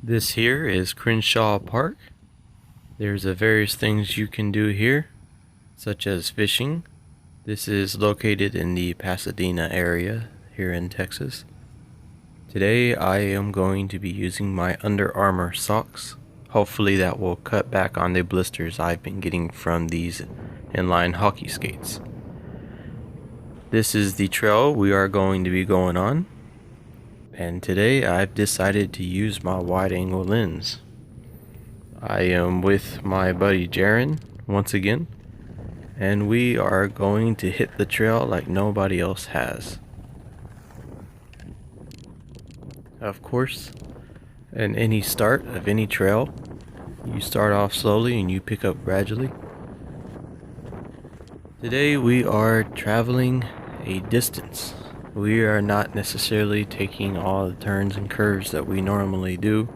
This here is Crenshaw Park. There's various things you can do here, such as fishing. This is located in the Pasadena area here in Texas. Today I am going to be using my Under Armour socks. Hopefully that will cut back on the blisters I've been getting from these inline hockey skates. This is the trail we are going to be going on. And today I've decided to use my wide angle lens. I am with my buddy Jaron once again, and we are going to hit the trail like nobody else has. Of course, in any start of any trail, you start off slowly and you pick up gradually. Today we are traveling a distance. We are not necessarily taking all the turns and curves that we normally do.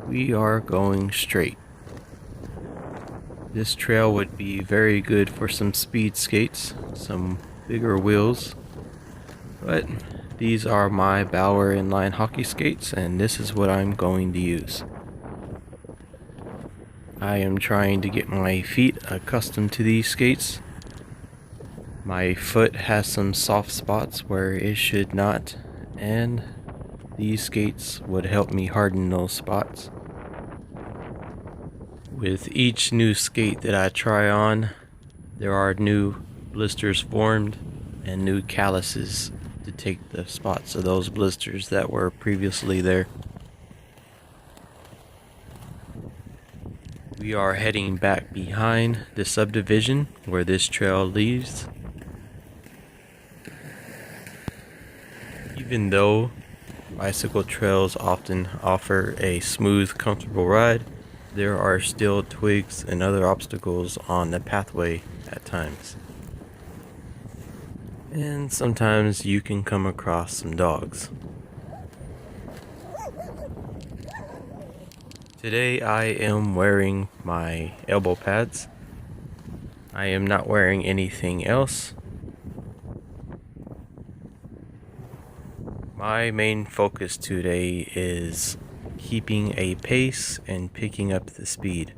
We are going straight. This trail would be very good for some speed skates, some bigger wheels. But these are my Bauer inline hockey skates, and this is what I'm going to use. I am trying to get my feet accustomed to these skates. My foot has some soft spots where it should not, and these skates would help me harden those spots. With each new skate that I try on, there are new blisters formed and new calluses to take the spots of those blisters that were previously there. We are heading back behind the subdivision where this trail leads. Even though bicycle trails often offer a smooth, comfortable ride, there are still twigs and other obstacles on the pathway at times. And sometimes you can come across some dogs. Today I am wearing my elbow pads. I am not wearing anything else. My main focus today is keeping a pace and picking up the speed.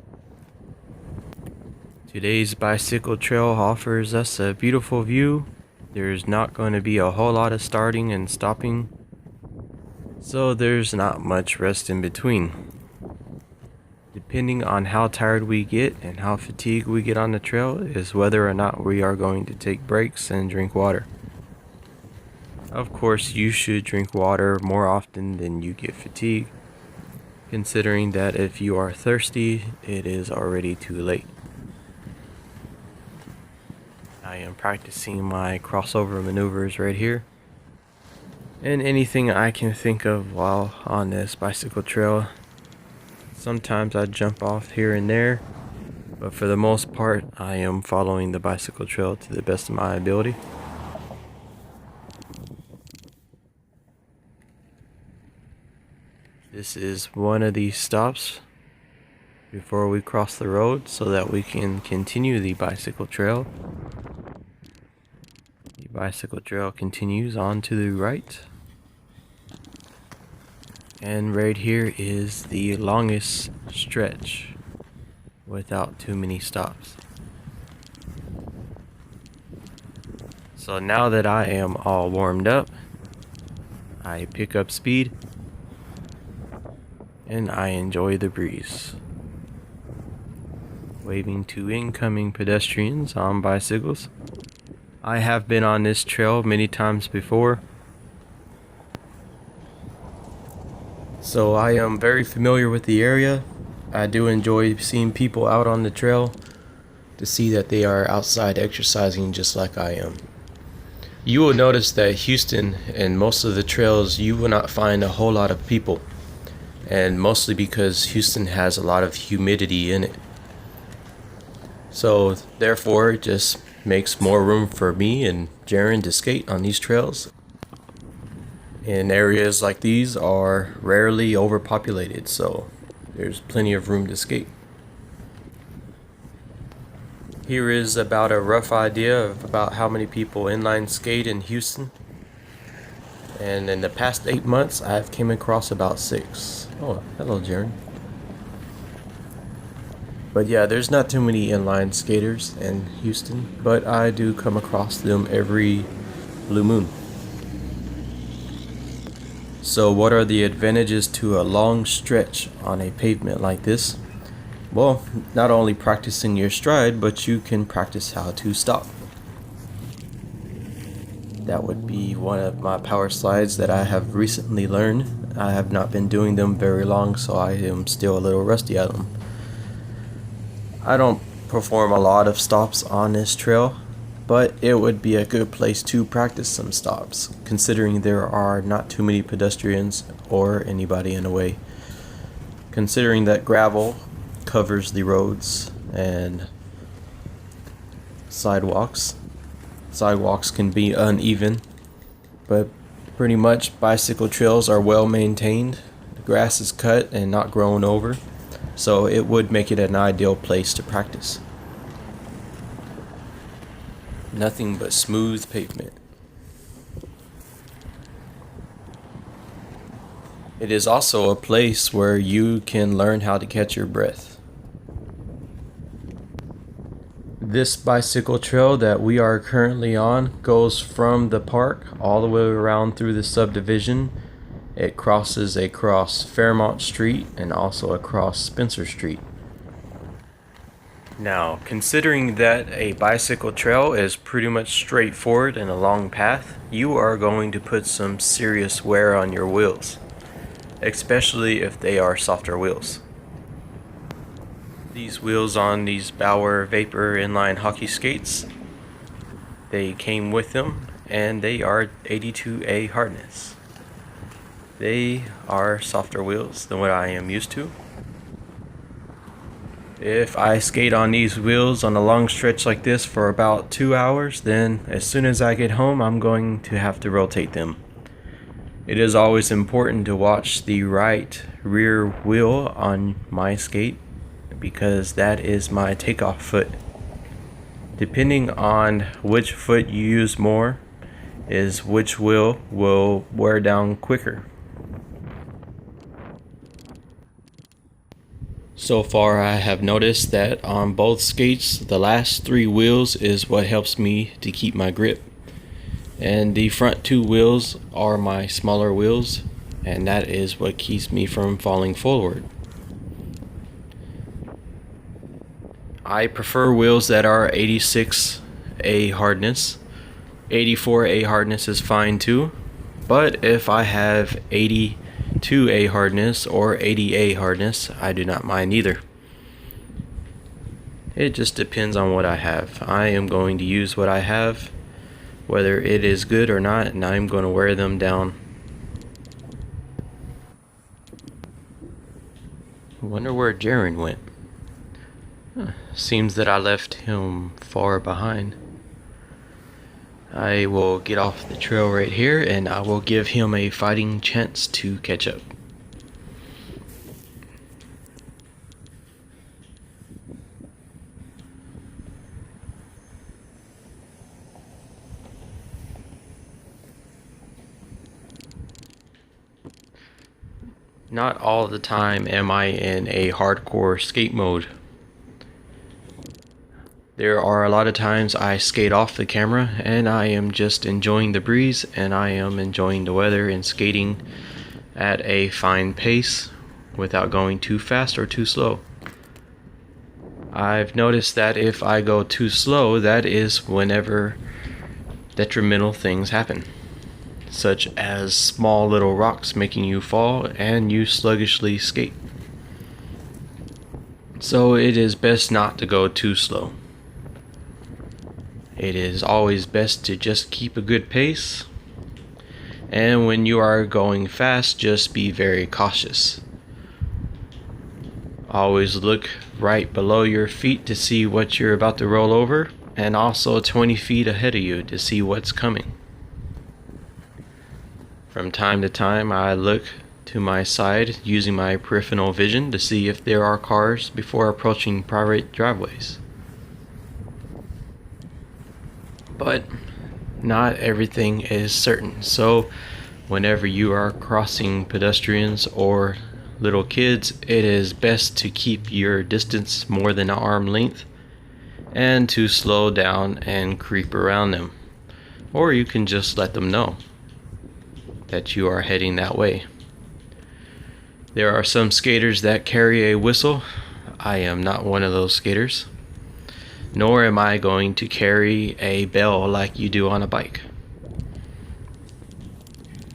Today's bicycle trail offers us a beautiful view. There's not going to be a whole lot of starting and stopping, so there's not much rest in between. Depending on how tired we get and how fatigued we get on the trail is whether or not we are going to take breaks and drink water. Of course, you should drink water more often than you get fatigued, considering that if you are thirsty, it is already too late. I am practicing my crossover maneuvers right here, and anything I can think of while on this bicycle trail. Sometimes I jump off here and there, but for the most part, I am following the bicycle trail to the best of my ability. This is one of these stops before we cross the road so that we can continue the bicycle trail. The bicycle trail continues on to the right. And right here is the longest stretch without too many stops. So now that I am all warmed up, I pick up speed and I enjoy the breeze. Waving to incoming pedestrians on bicycles. I have been on this trail many times before, so I am very familiar with the area. I do enjoy seeing people out on the trail to see that they are outside exercising just like I am. You will notice that Houston and most of the trails you will not find a whole lot of people, and mostly because Houston has a lot of humidity in it. So therefore it just makes more room for me and Jaron to skate on these trails. And areas like these are rarely overpopulated, so there's plenty of room to skate. Here is about a rough idea of about how many people inline skate in Houston. And in the past 8 months, I've came across about 6. Oh, hello, Jaron. But yeah, there's not too many inline skaters in Houston, but I do come across them every blue moon. So what are the advantages to a long stretch on a pavement like this? Well, not only practicing your stride, but you can practice how to stop. That would be one of my power slides that I have recently learned. I have not been doing them very long, so I am still a little rusty at them. I don't perform a lot of stops on this trail, but it would be a good place to practice some stops, considering there are not too many pedestrians or anybody in the way. Considering that gravel covers the roads and sidewalks can be uneven, but pretty much bicycle trails are well maintained. The grass is cut and not grown over, so it would make it an ideal place to practice. Nothing but smooth pavement. It is also a place where you can learn how to catch your breath. This bicycle trail that we are currently on goes from the park all the way around through the subdivision. It crosses across Fairmont Street and also across Spencer Street. Now, considering that a bicycle trail is pretty much straightforward and a long path, you are going to put some serious wear on your wheels, especially if they are softer wheels. These wheels on these Bauer Vapor inline hockey skates, they came with them, and they are 82A hardness. They are softer wheels than what I am used to. If I skate on these wheels on a long stretch like this for about 2 hours, then as soon as I get home, I'm going to have to rotate them. It is always important to watch the right rear wheel on my skate, because that is my takeoff foot. Depending on which foot you use more is which wheel will wear down quicker. So far I have noticed that on both skates, the last 3 wheels is what helps me to keep my grip. And the front 2 wheels are my smaller wheels, and that is what keeps me from falling forward. I prefer wheels that are 86A hardness. 84A hardness is fine too, but if I have 82A hardness or 80A hardness, I do not mind either. It just depends on what I have. I am going to use what I have, whether it is good or not, and I'm going to wear them down. I wonder where Jaron went. Seems that I left him far behind. I will get off the trail right here, and I will give him a fighting chance to catch up. Not all the time am I in a hardcore skate mode. There are a lot of times I skate off the camera and I am just enjoying the breeze, and I am enjoying the weather and skating at a fine pace without going too fast or too slow. I've noticed that if I go too slow, that is whenever detrimental things happen, such as small little rocks making you fall and you sluggishly skate. So it is best not to go too slow. It is always best to just keep a good pace, and when you are going fast, just be very cautious. Always look right below your feet to see what you're about to roll over, and also 20 feet ahead of you to see what's coming. From time to time, I look to my side using my peripheral vision to see if there are cars before approaching private driveways. But not everything is certain, so Whenever you are crossing pedestrians or little kids, it is best to keep your distance more than an arm length and to slow down and creep around them. Or you can just let them know that you are heading that way. There are some skaters that carry a whistle. I am not one of those skaters. Nor am I going to carry a bell like you do on a bike.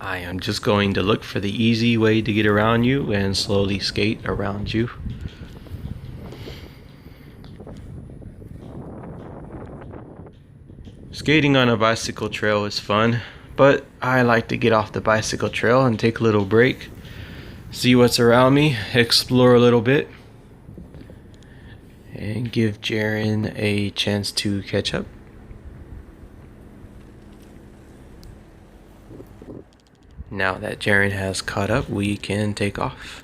I am just going to look for the easy way to get around you and slowly skate around you. Skating on a bicycle trail is fun, but I like to get off the bicycle trail and take a little break, see what's around me, explore a little bit, and give Jaron a chance to catch up. Now that Jaron has caught up, we can take off.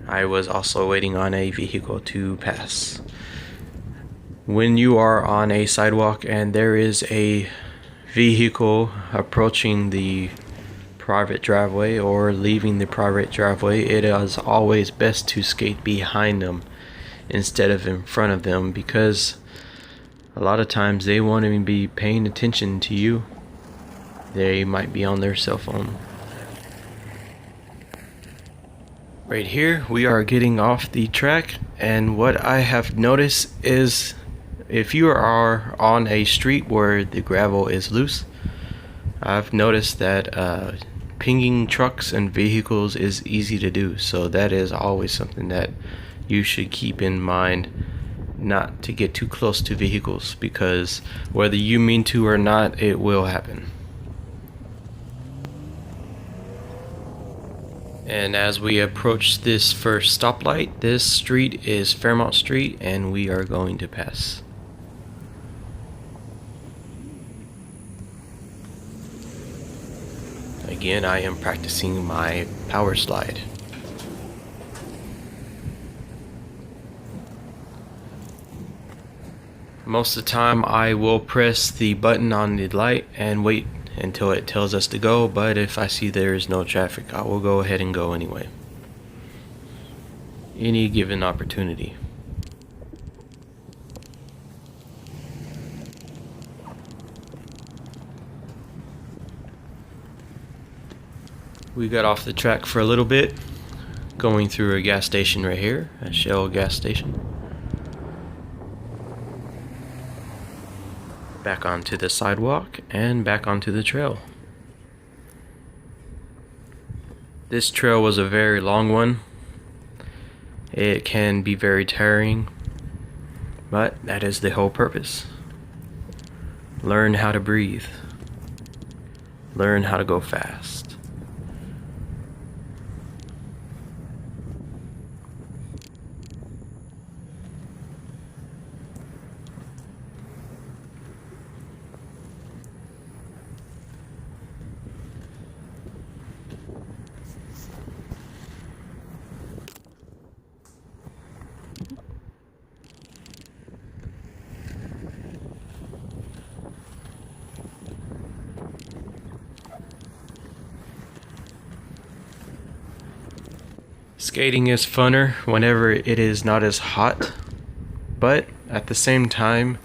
I was also waiting on a vehicle to pass. When you are on a sidewalk and there is a vehicle approaching the private driveway or leaving the private driveway, it is always best to skate behind them instead of in front of them, because a lot of times they won't even be paying attention to you. They might be on their cell phone. Right here we are getting off the track, and what I have noticed is if you are on a street where the gravel is loose, I've noticed that pinging trucks and vehicles is easy to do. So that is always something that you should keep in mind, not to get too close to vehicles, because whether you mean to or not, it will happen. And as we approach this first stoplight, this street is Fairmount Street, and we are going to pass. Again, I am practicing my power slide. Most of the time I will press the button on the light and wait until it tells us to go, but if I see there is no traffic, I will go ahead and go anyway. Any given opportunity. We got off the track for a little bit, going through a gas station right here, a Shell gas station. Back onto the sidewalk and back onto the trail. This trail was a very long one. It can be very tiring, but that is the whole purpose. Learn how to breathe. Learn how to go fast. Skating is funner whenever it is not as hot, but at the same time,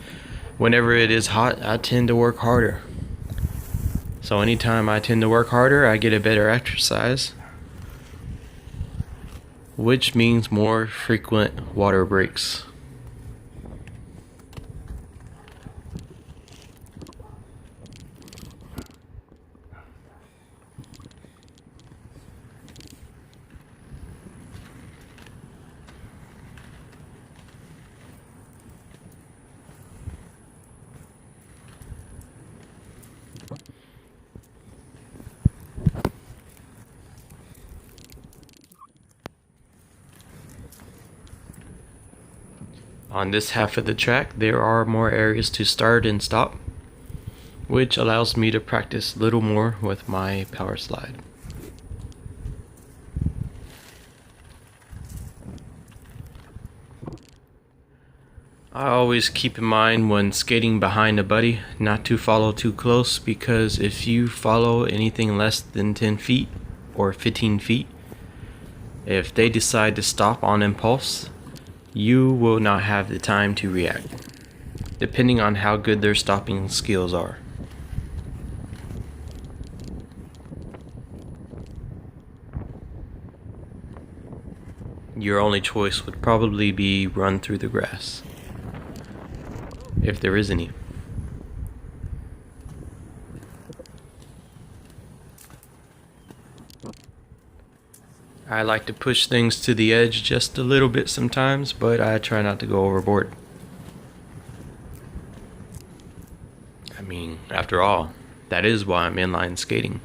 whenever it is hot, I tend to work harder. So anytime I tend to work harder, I get a better exercise, which means more frequent water breaks. On this half of the track, there are more areas to start and stop, which allows me to practice a little more with my power slide. I always keep in mind when skating behind a buddy not to follow too close, because if you follow anything less than 10 feet or 15 feet, if they decide to stop on impulse, you will not have the time to react, depending on how good their stopping skills are. Your only choice would probably be run through the grass, if there is any. I like to push things to the edge just a little bit sometimes, but I try not to go overboard. I mean, after all, that is why I'm inline skating.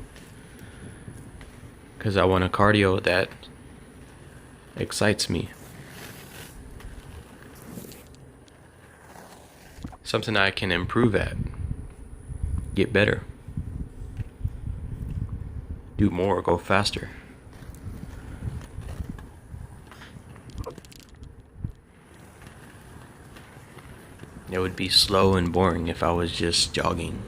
Because I want a cardio that excites me. Something I can improve at. Get better. Do more, go faster. It would be slow and boring if I was just jogging.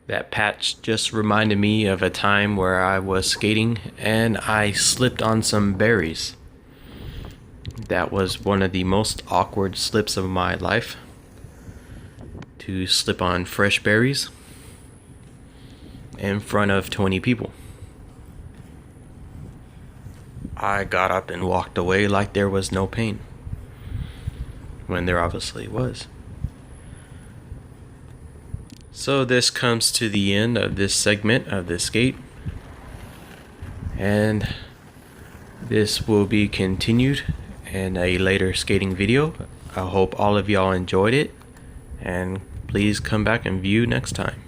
That patch just reminded me of a time where I was skating and I slipped on some berries. That was one of the most awkward slips of my life. To slip on fresh berries in front of 20 people. I got up and walked away like there was no pain, when there obviously was. So this comes to the end of this segment of the skate, and this will be continued in a later skating video. I hope all of y'all enjoyed it, and please come back and view next time.